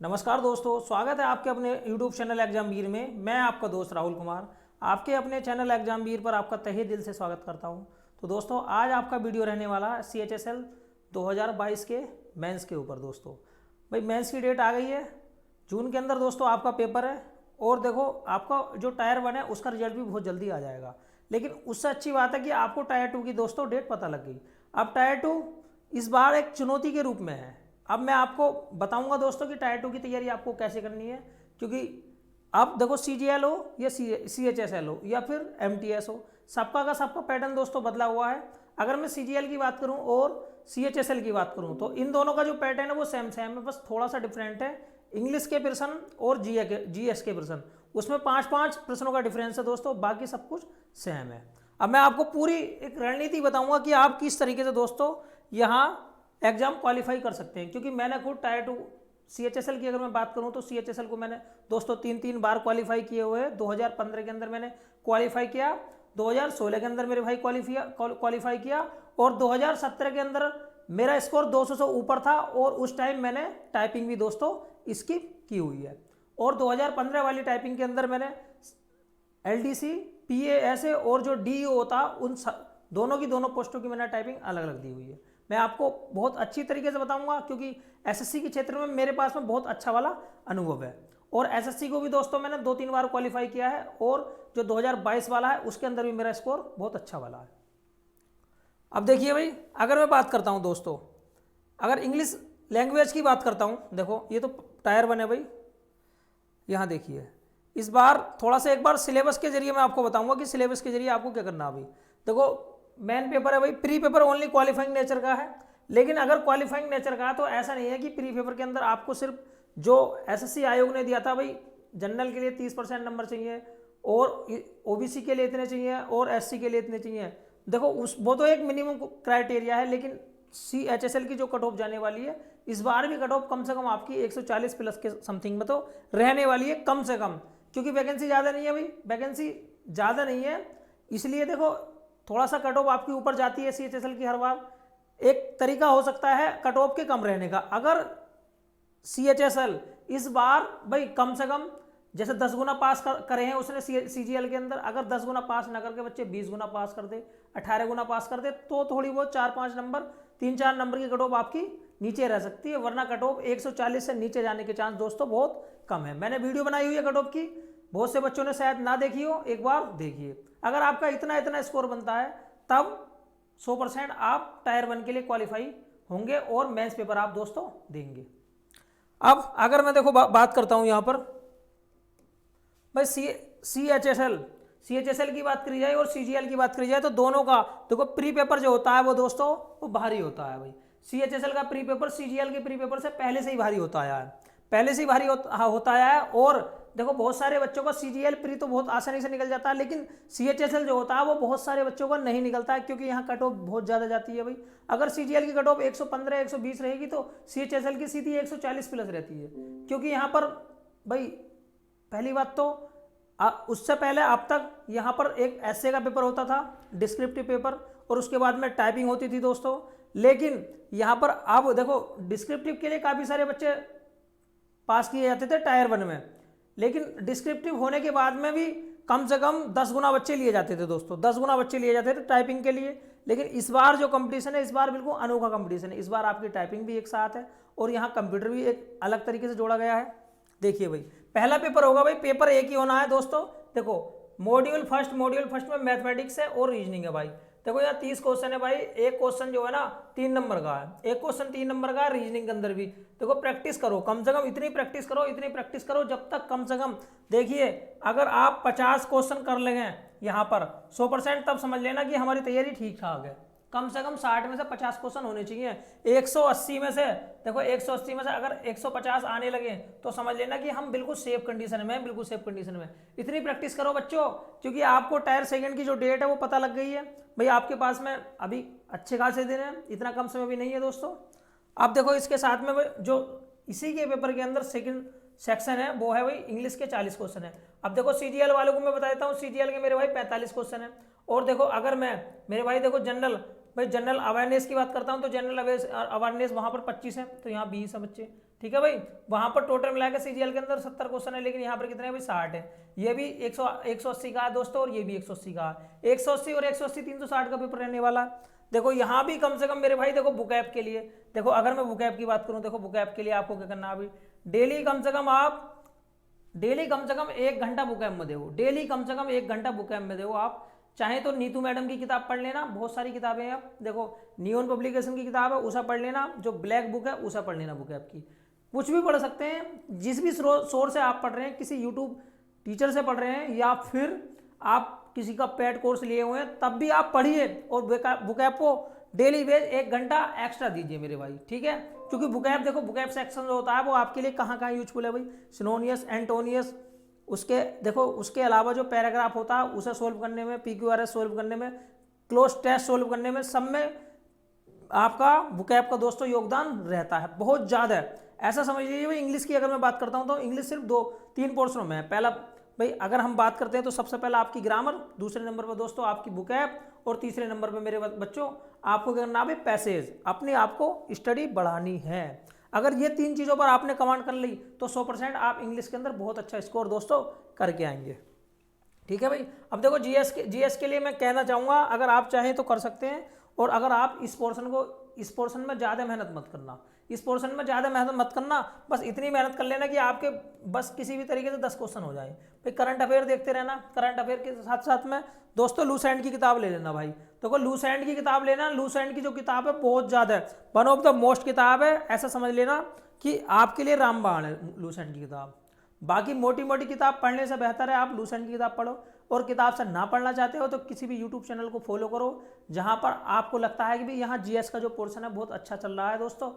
नमस्कार दोस्तों, स्वागत है आपके अपने YouTube चैनल एग्जाम वीर में। मैं आपका दोस्त राहुल कुमार आपके अपने चैनल एग्जाम वीर पर आपका तहे दिल से स्वागत करता हूं। तो दोस्तों, आज आपका वीडियो रहने वाला है CHSL 2022 के मेंस के ऊपर। दोस्तों भाई, मेंस की डेट आ गई है, जून के अंदर दोस्तों आपका पेपर है। और देखो, आपका जो टायर 1 है उसका रिजल्ट भी बहुत जल्दी आ जाएगा। लेकिन उससे अच्छी बात है कि आपको टायर 2 की दोस्तों डेट पता लग गई। अब टायर 2 इस बार एक चुनौती के रूप में है। अब मैं आपको बताऊंगा दोस्तों कि टायर 2 की तैयारी आपको कैसे करनी है, क्योंकि अब देखो CGL हो या CHSL हो या फिर MTS हो, सबका का सबका पैटर्न दोस्तों बदला हुआ है। अगर मैं CGL की बात करूं और CHSL की बात करूं तो इन दोनों का जो पैटर्न है वो सेम सेम है, बस थोड़ा सा डिफरेंट है। इंग्लिश के प्रश्न और GS के प्रश्न, उसमें 5-5 प्रश्नों का डिफरेंस है दोस्तों, बाकी सब कुछ सेम है। अब मैं आपको पूरी एक रणनीति बताऊंगा कि आप किस तरीके से दोस्तों यहाँ एग्जाम क्वालिफाई कर सकते हैं। क्योंकि मैंने खुद टायर 2 CHSL की अगर मैं बात करूं तो CHSL को मैंने दोस्तों 3-3 बार क्वालिफाई किए हुए हैं। 2015 के अंदर मैंने क्वालिफाई किया, 2016 के अंदर मेरे भाई क्वालिफाई किया और 2017 के अंदर मेरा स्कोर 200 से ऊपर था और उस टाइम मैंने टाइपिंग भी दोस्तों स्किप की हुई है। और 2015 वाली टाइपिंग के अंदर मैंने LDC PA और जो DEO होता उन दोनों की दोनों पोस्टों की मैंने टाइपिंग अलग अलग दी हुई है। मैं आपको बहुत अच्छी तरीके से बताऊंगा, क्योंकि SSC के क्षेत्र में मेरे पास में बहुत अच्छा वाला अनुभव है। और SSC को भी दोस्तों मैंने 2-3 बार क्वालिफाई किया है और जो 2022 वाला है उसके अंदर भी मेरा स्कोर बहुत अच्छा वाला है। अब देखिए भाई, अगर मैं बात करता हूं दोस्तों, अगर इंग्लिश लैंग्वेज की बात करता हूं, देखो ये तो टायर 1 है भाई। यहाँ देखिए, इस बार थोड़ा सा एक बार सिलेबस के जरिए मैं आपको बताऊंगा कि सिलेबस के जरिए आपको क्या करना है। अभी देखो, मेन पेपर है भाई, pre paper only qualifying nature का है। लेकिन अगर क्वालिफाइंग नेचर का है तो ऐसा नहीं है कि प्री पेपर के अंदर आपको सिर्फ जो SSC आयोग ने दिया था भाई, जनरल के लिए 30% नंबर चाहिए और OBC के लिए इतने चाहिए और SC के लिए इतने चाहिए। देखो वो तो एक मिनिमम क्राइटेरिया है। लेकिन CHSL की जो कट ऑफ जाने वाली है, इस बार भी कट ऑफ कम से कम आपकी 140 प्लस के समथिंग में तो रहने वाली है कम से कम, क्योंकि वैकेंसी ज़्यादा नहीं है भाई, वैकेंसी ज़्यादा नहीं है। इसलिए देखो, थोड़ा सा कट ऑफ आपकी ऊपर जाती है CHSL की हर बार। एक तरीका हो सकता है कट ऑफ के कम रहने का, अगर CHSL इस बार भाई कम से कम जैसे 10 गुना पास करे हैं उसने CGL के अंदर, अगर 10 गुना पास ना करके बच्चे 20 गुना पास कर दे, 18 गुना पास कर दे, तो थोड़ी बहुत 4-5 नंबर 3-4 नंबर की कट ऑफ आपकी नीचे रह सकती है। वरना कट ऑफ 140 से नीचे जाने के चांस दोस्तों बहुत कम है। मैंने वीडियो बनाई हुई है कट ऑफ की, बहुत से बच्चों ने शायद ना देखी हो, एक बार देखिए। अगर आपका इतना इतना स्कोर बनता है तब 100% आप टायर 1 के लिए क्वालिफाई होंगे और मेंस पेपर आप दोस्तों देंगे। अब अगर मैं देखो बात करता हूं यहां पर भाई, CHSL की बात करी जाए और CGL की बात करी जाए तो दोनों का देखो प्री पेपर जो होता है वो दोस्तों वो भारी होता है भाई। CHSL का प्री पेपर CGL के प्री पेपर से पहले से ही भारी होता आया है, पहले से ही भारी होता आया है। और देखो, बहुत सारे बच्चों का CGL प्री तो बहुत आसानी से निकल जाता है, लेकिन CHSL जो होता है वो बहुत सारे बच्चों का नहीं निकलता है, क्योंकि यहाँ कट ऑफ बहुत ज़्यादा जाती है भाई। अगर CGL की कट ऑफ 115-120 रहेगी तो CHSL की सीधी 140 प्लस रहती है। क्योंकि यहाँ पर भाई पहली बात तो उससे पहले अब तक यहाँ पर एक ऐसे का पेपर होता था, डिस्क्रिप्टिव पेपर, और उसके बाद में टाइपिंग होती थी दोस्तों। लेकिन यहाँ पर अब देखो, डिस्क्रिप्टिव के लिए काफ़ी सारे बच्चे पास किए जाते थे टायर 1 में, लेकिन डिस्क्रिप्टिव होने के बाद में भी कम से कम 10 गुना बच्चे लिए जाते थे दोस्तों, 10 गुना बच्चे लिए जाते थे टाइपिंग के लिए। लेकिन इस बार जो कंपटीशन है, इस बार बिल्कुल अनोखा कंपटीशन है। इस बार आपकी टाइपिंग भी एक साथ है और यहाँ कंप्यूटर भी एक अलग तरीके से जोड़ा गया है। देखिए भाई, पहला पेपर होगा भाई, पेपर एक ही होना है दोस्तों। देखो, मॉड्यूल फर्स्ट में मैथमेटिक्स है और रीजनिंग है भाई। देखो यार, 30 क्वेश्चन है भाई, एक क्वेश्चन जो है ना 3 नंबर का है, एक क्वेश्चन 3 नंबर का है। रीजनिंग के अंदर भी देखो प्रैक्टिस करो, कम से कम इतनी प्रैक्टिस करो जब तक कम से कम, देखिए अगर आप 50 क्वेश्चन कर लेंगे यहाँ पर 100%, तब समझ लेना कि हमारी तैयारी ठीक ठाक है। कम से कम 60 में से 50 क्वेश्चन होने चाहिए। 180 में से देखो, 180 में से अगर 150 आने लगे तो समझ लेना कि हम बिल्कुल सेफ कंडीशन में, बिल्कुल सेफ कंडीशन में। इतनी प्रैक्टिस करो बच्चों, क्योंकि आपको टायर 2 की जो डेट है वो पता लग गई है भाई। आपके पास में अभी अच्छे खासे दिन है, इतना कम समय भी नहीं है दोस्तों। अब देखो, इसके साथ में जो इसी के पेपर के अंदर सेकंड सेक्शन है वो है भाई इंग्लिश के 40 क्वेश्चन है। अब देखो, CGL वालों को मैं बता देता हूँ, CGL के मेरे भाई 45 क्वेश्चन है। और देखो, अगर मैं मेरे भाई देखो जनरल भाई जनरल अवेयरनेस की बात करता हूँ तो जनरल अवेयरनेस वहाँ पर 25 है, तो यहाँ 20 है बच्चे, ठीक है भाई। वहाँ पर टोटल मिलाकर सीजीएल के अंदर 70 क्वेश्चन है, लेकिन यहाँ पर कितने हैं भाई 60 है। ये भी 180 का है दोस्तों, और ये भी 180 का है। 180 और 180 360 का पेपर रहने वाला है। देखो यहाँ भी कम से कम मेरे भाई देखो बुकैप के लिए, देखो अगर मैं बुकैप की बात करूँ, देखो बुकैप के लिए आपको क्या करना है अभी, डेली कम से कम 1 घंटा बुकैप में दो, डेली कम से कम 1 घंटा बुकैप में दो आप। चाहे तो नीतू मैडम की किताब पढ़ लेना, बहुत सारी किताबें हैं, देखो नियोन पब्लिकेशन की किताब है उसे पढ़ लेना, जो ब्लैक बुक है उसे पढ़ लेना बुकैप की। कुछ भी पढ़ सकते हैं, जिस भी सोर्स से आप पढ़ रहे हैं, किसी यूट्यूब टीचर से पढ़ रहे हैं या फिर आप किसी का पेड कोर्स लिए हुए हैं, तब भी आप पढ़िए और बुकैप को डेली बेस 1 घंटा एक्स्ट्रा दीजिए मेरे भाई, ठीक है। क्योंकि बुकैप देखो, बुकैप सेक्शन जो होता है वो आपके लिए कहाँ कहाँ यूजफुल है भाई, सिनोनियस, एंटोनियस, उसके देखो उसके अलावा जो पैराग्राफ होता है उसे सोल्व करने में, PQRS सोल्व करने में, क्लोज टेस्ट सोल्व करने में, सब में आपका बुकैप का दोस्तों योगदान रहता है बहुत ज़्यादा है। ऐसा समझ लीजिए भाई, इंग्लिश की अगर मैं बात करता हूँ तो इंग्लिश सिर्फ 2-3 पोर्शनों में है। पहला भाई अगर हम बात करते हैं तो सबसे पहला आपकी ग्रामर, दूसरे नंबर पर दोस्तों आपकी बुकैप, और तीसरे नंबर पर मेरे बच्चों आपको क्या करना है पैसेज, अपने आप को स्टडी बढ़ानी है। अगर ये 3 चीज़ों पर आपने कमांड कर ली तो 100% आप इंग्लिश के अंदर बहुत अच्छा स्कोर दोस्तों करके आएंगे, ठीक है भाई। अब देखो जीएस के लिए मैं कहना चाहूँगा, अगर आप चाहें तो कर सकते हैं, और अगर आप इस पोर्शन में ज़्यादा मेहनत मत करना, इस पोर्शन में ज़्यादा मेहनत मत करना, बस इतनी मेहनत कर लेना कि आपके बस किसी भी तरीके से 10 क्वेश्चन हो जाए। भाई करंट अफेयर देखते रहना, करंट अफेयर के साथ साथ में दोस्तों लूस एंड की किताब ले लेना भाई। देखो लूस एंड की किताब लेना, लूस एंड की जो किताब है बहुत ज़्यादा है, वन ऑफ द मोस्ट किताब है, ऐसा समझ लेना कि आपके लिए रामबाण है लूस एंड की किताब। बाकी मोटी मोटी किताब पढ़ने से बेहतर है आप लूस एंड की किताब पढ़ो, और किताब से ना पढ़ना चाहते हो तो किसी भी यूट्यूब चैनल को फॉलो करो जहाँ पर आपको लगता है कि भाई यहाँ जीएस का जो पोर्शन है बहुत अच्छा चल रहा है दोस्तों,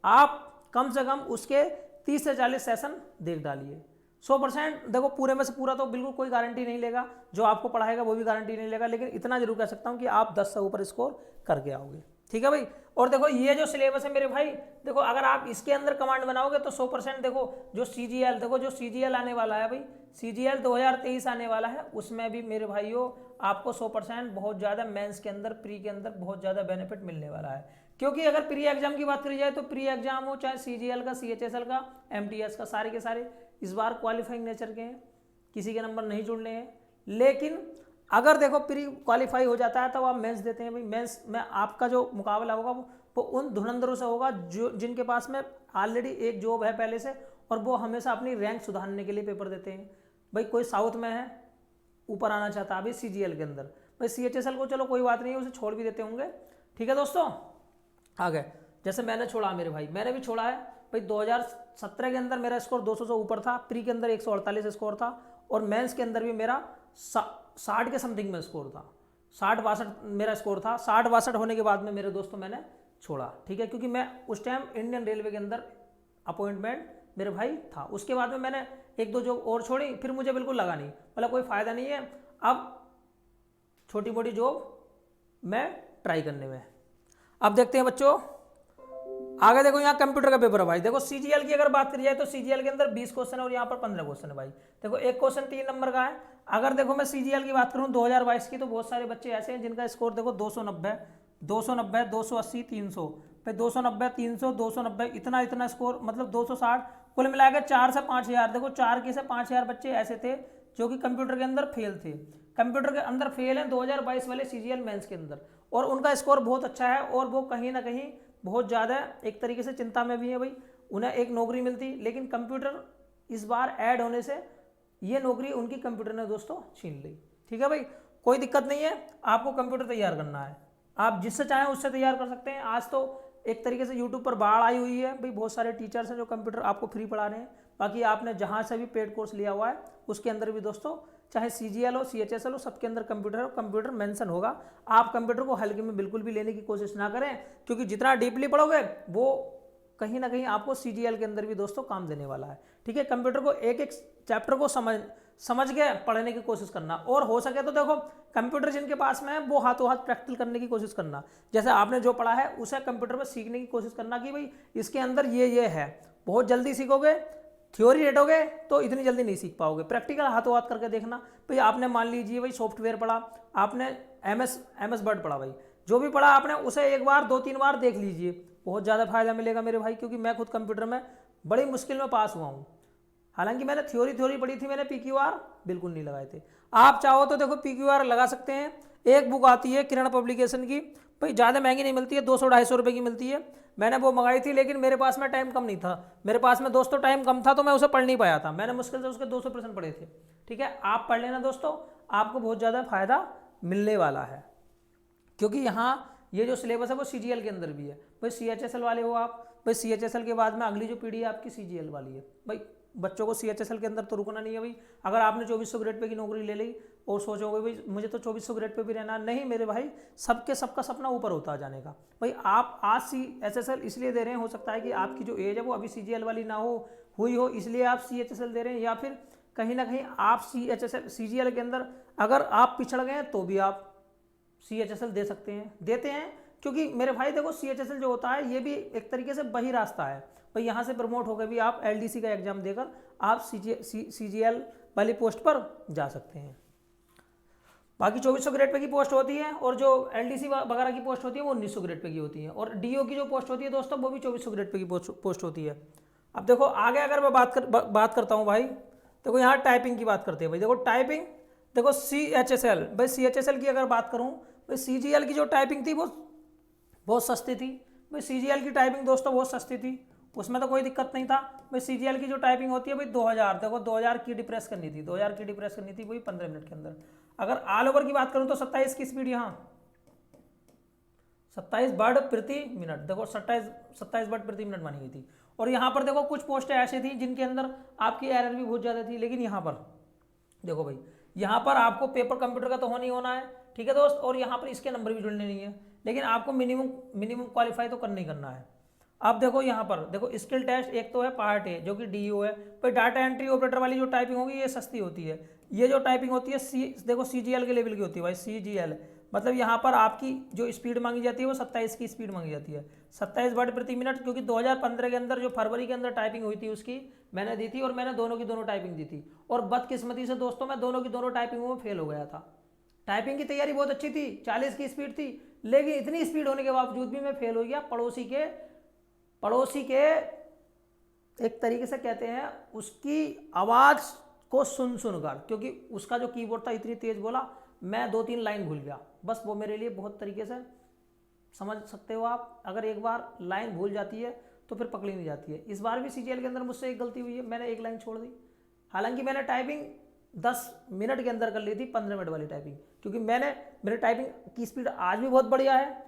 आप कम से कम उसके 30 से 40 सेशन देख डालिए। 100% देखो पूरे में से पूरा तो बिल्कुल कोई गारंटी नहीं लेगा, जो आपको पढ़ाएगा वो भी गारंटी नहीं लेगा, लेकिन इतना जरूर कह सकता हूँ कि आप 10 से ऊपर स्कोर करके आओगे, ठीक है भाई। और देखो ये जो सिलेबस है मेरे भाई, देखो अगर आप इसके अंदर कमांड बनाओगे तो 100% देखो जो सीजीएल, देखो जो सीजीएल आने वाला है भाई, सीजीएल 2023 आने वाला है, उसमें भी मेरे भाइयों आपको 100% बहुत ज़्यादा मेंस के अंदर, प्री के अंदर बहुत ज़्यादा बेनिफिट मिलने वाला है। क्योंकि अगर प्री एग्जाम की बात करी जाए तो प्री एग्जाम हो चाहे सीजीएल का, सीएचएसएल का, एमटीएस का, सारे के सारे इस बार क्वालिफाइंग नेचर के हैं, किसी के नंबर नहीं जुड़ने हैं। लेकिन अगर देखो प्री क्वालिफाई हो जाता है तो आप मेंस देते हैं भाई, मेंस में आपका जो मुकाबला होगा वो उन धुरंधरों से होगा जो जिनके पास में ऑलरेडी एक जॉब है पहले से, और वो हमेशा अपनी रैंक सुधारने के लिए पेपर देते हैं। भाई कोई साउथ में है, ऊपर आना चाहता है अभी सीजीएल के अंदर, भाई सीएचएसएल को चलो कोई बात नहीं है, उसे छोड़ भी देते होंगे, ठीक है दोस्तों। आगे जैसे मैंने छोड़ा मेरे भाई, मैंने भी छोड़ा है भाई, 2017 के अंदर मेरा स्कोर 200 से ऊपर था, प्री के अंदर 148 स्कोर था, और मेंस के अंदर भी मेरा 60 के समथिंग में स्कोर था, 60-62 मेरा स्कोर था। 60-62 होने के बाद में मेरे दोस्तों मैंने छोड़ा, ठीक है, क्योंकि मैं उस टाइम इंडियन रेलवे के अंदर अपॉइंटमेंट मेरे भाई था। उसके बाद में मैंने 1-2 जॉब और छोड़ी, फिर मुझे बिल्कुल लगा नहीं, मतलब कोई फ़ायदा नहीं है अब छोटी मोटी जॉब मैं ट्राई करने में। अब देखते हैं बच्चों आगे, देखो यहाँ कंप्यूटर का पेपर है भाई। देखो सीजीएल की अगर बात करी जाए तो सीजीएल के अंदर 20 क्वेश्चन है और यहाँ पर 15 क्वेश्चन है भाई। देखो एक क्वेश्चन 3 नंबर का है। अगर देखो मैं सीजीएल की बात करूँ 2022 की, तो बहुत सारे बच्चे ऐसे हैं जिनका स्कोर देखो 290, 280, 300, फिर 290, 300, 290, इतना स्कोर, मतलब 260, कुल मिलाकर 4 से 5 हज़ार, देखो 4 के से 5 हज़ार बच्चे ऐसे थे जो कि कंप्यूटर के अंदर फेल थे, कंप्यूटर के अंदर फेल हैं 2022 वाले सीजीएल मेंस के अंदर, और उनका स्कोर बहुत अच्छा है, और वो कहीं ना कहीं बहुत ज़्यादा एक तरीके से चिंता में भी है भाई, उन्हें एक नौकरी मिलती, लेकिन कंप्यूटर इस बार ऐड होने से ये नौकरी उनकी कंप्यूटर ने दोस्तों छीन ली, ठीक है भाई। कोई दिक्कत नहीं है, आपको कंप्यूटर तैयार करना है, आप जिससे चाहें उससे तैयार कर सकते हैं। आज तो एक तरीके से यूट्यूब पर बाढ़ आई हुई है भाई, बहुत सारे टीचर्स हैं जो कंप्यूटर आपको फ्री पढ़ा रहे हैं। बाकी आपने जहाँ से भी पेड कोर्स लिया हुआ है उसके अंदर भी दोस्तों, चाहे सीजीएल हो, सीएचएसएल हो, सबके अंदर कंप्यूटर हो, कंप्यूटर मेंशन होगा। आप कंप्यूटर को हल्के में बिल्कुल भी लेने की कोशिश ना करें, क्योंकि जितना डीपली पढ़ोगे वो कहीं ना कहीं आपको सीजीएल के अंदर भी दोस्तों काम देने वाला है, ठीक है। कंप्यूटर को एक एक चैप्टर को समझ के पढ़ने की कोशिश करना, और हो सके तो देखो कंप्यूटर जिनके पास में है वो हाथों हाथ प्रैक्टिकल करने की कोशिश करना। जैसे आपने जो पढ़ा है उसे कंप्यूटर पर सीखने की कोशिश करना कि भाई इसके अंदर ये है। बहुत जल्दी सीखोगे, थ्योरी रटोगे तो इतनी जल्दी नहीं सीख पाओगे। प्रैक्टिकल हाथों हाथ करके देखना भाई। आपने मान लीजिए भाई सॉफ्टवेयर पढ़ा, आपने एमएस वर्ड पढ़ा भाई, जो भी पढ़ा आपने उसे एक बार 2-3 बार देख लीजिए, बहुत ज़्यादा फायदा मिलेगा मेरे भाई, क्योंकि मैं खुद कंप्यूटर में बड़ी मुश्किल में पास हुआ हूँ। हालांकि मैंने थ्योरी पढ़ी थी, मैंने PQR बिल्कुल नहीं लगाए थे। आप चाहो तो देखो PQR लगा सकते हैं। एक बुक आती है किरण पब्लिकेशन की, भाई ज़्यादा महंगी नहीं मिलती है, 200-250 रुपये की मिलती है। मैंने वो मंगाई थी, लेकिन मेरे पास में टाइम कम नहीं था, मेरे पास में दोस्तों टाइम कम था, तो मैं उसे पढ़ नहीं पाया था। मैंने मुश्किल से उसके 200% पढ़े थे। ठीक है, आप पढ़ लेना दोस्तों, आपको बहुत ज़्यादा फायदा मिलने वाला है, क्योंकि यहाँ ये जो सिलेबस है वो CGL के अंदर भी है। भाई CHSL वाले हो आप, भाई CHSL के बाद में अगली जो पीढ़ी है आपकी CGL वाली है। भाई बच्चों को CHSL के अंदर तो रुकना नहीं है भाई। अगर आपने 2400 ग्रेड पे की नौकरी ले ली और सोचोगे भाई मुझे तो 2400 ग्रेड पे भी रहना, नहीं मेरे भाई, सबका सपना ऊपर होता है जाने का। भाई आप आज CHSL इसलिए दे रहे हैं, हो सकता है कि आपकी जो एज है वो अभी CGL वाली ना हुई हो, इसलिए आप CHSL दे रहे हैं, या फिर कहीं ना कहीं आप CGL के अंदर अगर आप पिछड़ गए तो भी आप CHSL दे सकते हैं, देते हैं। क्योंकि मेरे भाई देखो CHSL जो होता है ये भी एक तरीके से वही रास्ता है भाई, यहाँ से प्रमोट होकर भी आप LDC का एग्जाम देकर आप CGL वाली पोस्ट पर जा सकते हैं। बाकी 2400 ग्रेड पे की पोस्ट होती है, और जो LDC वगैरह की पोस्ट होती है वो 1900 ग्रेड पे की होती है, और DO की जो पोस्ट होती है दोस्तों वो भी 2400 ग्रेड पे की पोस्ट होती है। अब देखो आगे अगर मैं बात करता हूँ भाई, देखो यहाँ टाइपिंग की बात करते हैं भाई। देखो टाइपिंग, देखो CHSL, भाई CHSL की अगर बात करूँ, भाई CGL की जो टाइपिंग थी वो बहुत सस्ती थी। भाई CGL की टाइपिंग दोस्तों बहुत सस्ती थी, उसमें तो कोई दिक्कत नहीं था। भाई CGL की जो टाइपिंग होती है भाई 2000, देखो 2000 की डिप्रेस करनी थी, 2000 की डिप्रेस करनी थी वही 15 मिनट के अंदर। अगर ऑल ओवर की बात करूँ तो 27 की स्पीड, यहाँ 27 वर्ड प्रति मिनट, देखो 27 वर्ड प्रति मिनट मानी गई थी। और यहाँ पर देखो कुछ पोस्टें ऐसी थी जिनके अंदर आपकी एरर भी बहुत ज़्यादा थी, लेकिन यहाँ पर देखो भाई, यहाँ पर आपको पेपर कंप्यूटर का तो होना ही होना है, ठीक है दोस्त, और यहाँ पर इसके नंबर भी जुड़ने नहीं है, लेकिन आपको मिनिमम क्वालिफाई तो करना ही करना है। अब देखो यहाँ पर देखो स्किल टेस्ट एक तो है, पार्ट ए जो कि DO है। पर डाटा एंट्री ऑपरेटर वाली जो टाइपिंग होगी ये सस्ती होती है, ये जो टाइपिंग होती है देखो CGL के लेवल की होती है भाई, CGL मतलब यहाँ पर आपकी जो स्पीड मांगी जाती है वो 27 की स्पीड मांगी जाती है, 27 वर्ड प्रति मिनट। क्योंकि 2015 के अंदर जो फरवरी के अंदर टाइपिंग हुई थी उसकी मैंने दी थी, और मैंने दोनों की दोनों टाइपिंग दी थी, और बदकिस्मती से दोस्तों मैं दोनों की दोनों टाइपिंगों में फेल हो गया था। टाइपिंग की तैयारी बहुत अच्छी थी, 40 की स्पीड थी, लेकिन इतनी स्पीड होने के बावजूद भी मैं फेल हो गया। पड़ोसी के एक तरीके से कहते हैं उसकी आवाज़ को सुनकर, क्योंकि उसका जो कीबोर्ड था इतनी तेज बोला, मैं 2-3 लाइन भूल गया। बस वो मेरे लिए बहुत तरीके से, समझ सकते हो आप, अगर एक बार लाइन भूल जाती है तो फिर पकड़ी नहीं जाती है। इस बार भी CGL के अंदर मुझसे एक गलती हुई है, मैंने एक लाइन छोड़ दी। हालांकि मैंने टाइपिंग 10 मिनट के अंदर कर ली थी, 15 मिनट वाली टाइपिंग, क्योंकि मेरे टाइपिंग की स्पीड आज भी बहुत बढ़िया है।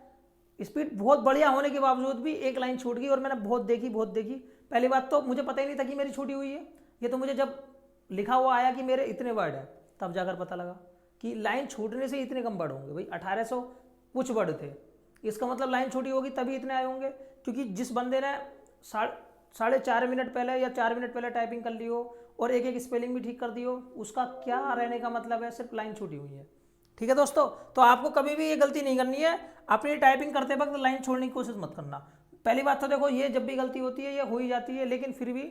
स्पीड बहुत बढ़िया होने के बावजूद भी एक लाइन छूट गई, और मैंने बहुत देखी। पहली बात तो मुझे पता ही नहीं था कि मेरी छूटी हुई है, ये तो मुझे जब लिखा हुआ आया कि मेरे इतने वर्ड है तब जाकर पता लगा कि लाइन छूटने से इतने कम वर्ड होंगे। भाई 1800 कुछ वर्ड थे, इसका मतलब लाइन छोटी होगी तभी इतने आए होंगे। क्योंकि जिस बंदे ने 4.5 मिनट पहले या 4 मिनट पहले टाइपिंग कर ली हो और एक स्पेलिंग भी ठीक कर दी हो, उसका क्या रहने का मतलब है, सिर्फ लाइन छूटी हुई है। ठीक है दोस्तों, तो आपको कभी भी ये गलती नहीं करनी है, अपनी टाइपिंग करते वक्त लाइन छोड़ने की कोशिश मत करना। पहली बात तो देखो ये जब भी गलती होती है ये हो ही जाती है, लेकिन फिर भी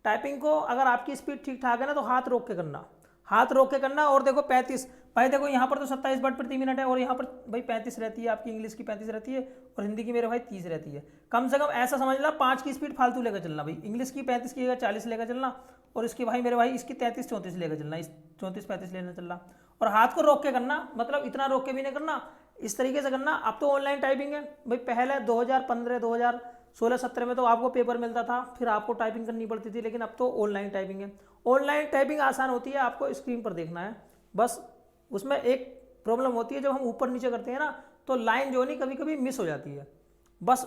टाइपिंग को अगर आपकी स्पीड ठीक ठाक है ना तो हाथ रोक के करना, और देखो 35, भाई देखो यहाँ पर तो 27 वर्ड प्रति मिनट है, और यहाँ पर भाई 35 रहती है आपकी, इंग्लिश की 35 रहती है, और हिंदी की मेरे भाई 30 रहती है। कम से कम ऐसा समझ ला 5 की स्पीड फालतू लेकर चलना भाई, इंग्लिश की 35 की जगह 40 लेकर चलना, और इसकी भाई मेरे भाई इसकी 33-34 लेकर चलना, इस 34-35 लेकर चलना, और हाथ को रोक के करना, मतलब इतना रोक के भी नहीं करना, इस तरीके से करना। अब तो ऑनलाइन टाइपिंग है भाई, पहले 2015, 2016-17 में तो आपको पेपर मिलता था, फिर आपको टाइपिंग करनी पड़ती थी, लेकिन अब तो ऑनलाइन टाइपिंग है। ऑनलाइन टाइपिंग आसान होती है, आपको स्क्रीन पर देखना है बस। उसमें एक प्रॉब्लम होती है, जब हम ऊपर नीचे करते हैं ना तो लाइन जो नहीं कभी कभी मिस हो जाती है, बस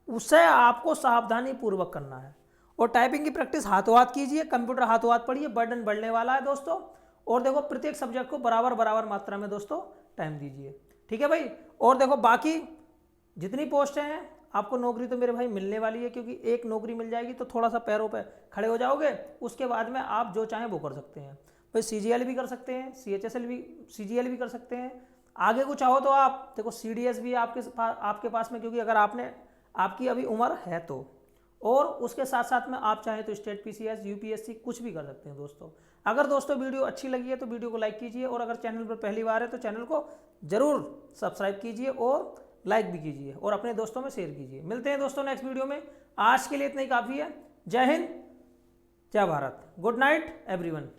उससे आपको सावधानी पूर्वक करना है। और टाइपिंग की प्रैक्टिस हाथों हाथ कीजिए, कंप्यूटर हाथों हाथ पढ़िए, बर्डन बढ़ने वाला है दोस्तों। और देखो प्रत्येक सब्जेक्ट को बराबर मात्रा में दोस्तों टाइम दीजिए, ठीक है भाई। और देखो बाकी जितनी पोस्टें हैं आपको नौकरी तो मेरे भाई मिलने वाली है, क्योंकि एक नौकरी मिल जाएगी तो थोड़ा सा पैरों पे खड़े हो जाओगे, उसके बाद में आप जो चाहें वो कर सकते हैं भाई। CGL भी कर सकते हैं, CGL भी कर सकते हैं, आगे को चाहो तो आप देखो CDS भी आपके पास में, क्योंकि अगर आपकी अभी उम्र है तो, और उसके साथ साथ में आप चाहें तो स्टेट PCS, UPSC कुछ भी कर सकते हैं दोस्तों। अगर दोस्तों वीडियो अच्छी लगी है तो वीडियो को लाइक कीजिए, और अगर चैनल पर पहली बार है तो चैनल को जरूर सब्सक्राइब कीजिए, और लाइक भी कीजिए और अपने दोस्तों में शेयर कीजिए। मिलते हैं दोस्तों नेक्स्ट वीडियो में। आज के लिए इतना ही काफ़ी है। जय हिंद, जय भारत, गुड नाइट एवरीवन।